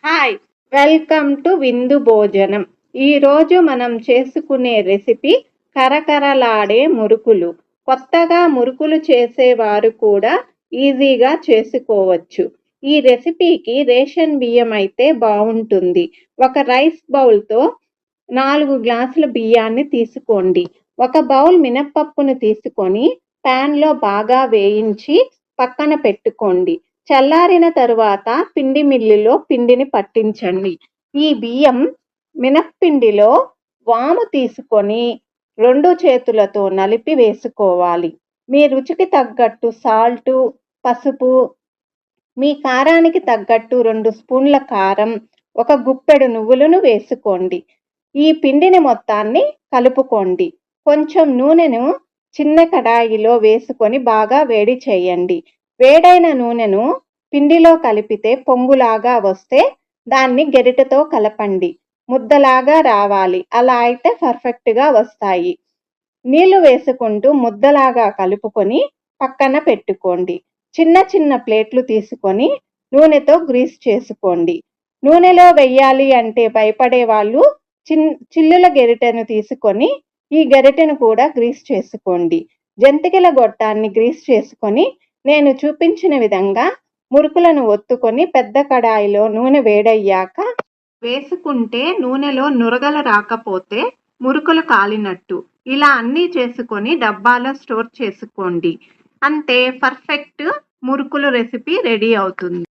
Hi! Welcome to విందు భోజనం. ఈరోజు మనం చేసుకునే రెసిపీ కరకరలాడే మురుకులు. కొత్తగా మురుకులు చేసేవారు కూడా ఈజీగా చేసుకోవచ్చు. ఈ రెసిపీకి రేషన్ బియ్యం అయితే బావుంటుంది. ఒక రైస్ బౌల్‌తో 4 గ్లాసుల బియ్యాన్ని తీసుకోండి. ఒక బౌల్ మినప్పప్పును తీసుకొని ప్యాన్‌లో బాగా వేయించి పక్కన పెట్టుకోండి. చల్లారిన తరువాత పిండి మిల్లులో పిండిని పట్టించండి. ఈ బియ్యం మినప్పిండిలో వాము తీసుకొని 2 చేతులతో నలిపి వేసుకోవాలి. మీ రుచికి తగ్గట్టు సాల్టు, పసుపు, మీ కారానికి తగ్గట్టు 2 స్పూన్ల కారం, ఒక గుప్పెడు నువ్వులను వేసుకోండి. ఈ పిండిని మొత్తాన్ని కలుపుకోండి. కొంచెం నూనెను చిన్న కడాయిలో వేసుకొని బాగా వేడి చేయండి. వేడైన నూనెను పిండిలో కలిపితే పొంగులాగా వస్తే దాన్ని గరిటెతో కలపండి. ముద్దలాగా రావాలి. అలా అయితే పర్ఫెక్ట్‌గా వస్తాయి. నీళ్లు వేసుకుంటూ ముద్దలాగా కలుపుకొని పక్కన పెట్టుకోండి. చిన్న చిన్న ప్లేట్లు తీసుకొని నూనెతో గ్రీస్ చేసుకోండి. నూనెలో వెయ్యాలి అంటే భయపడే వాళ్ళు చిల్లుల గరిటెను తీసుకొని ఈ గరిటెను కూడా గ్రీస్ చేసుకోండి. జంతికల గొట్టాన్ని గ్రీస్ చేసుకొని నేను చూపించిన విధంగా మురుకులను ఒత్తుకొని పెద్ద కడాయిలో నూనె వేడయ్యాక వేసుకుంటే నూనెలో నురగలు రాకపోతే మురుకులు కాలినట్టు. ఇలా అన్నీ చేసుకొని డబ్బాలో స్టోర్ చేసుకోండి. అంతే, పర్ఫెక్ట్ మురుకులు రెసిపీ రెడీ అవుతుంది.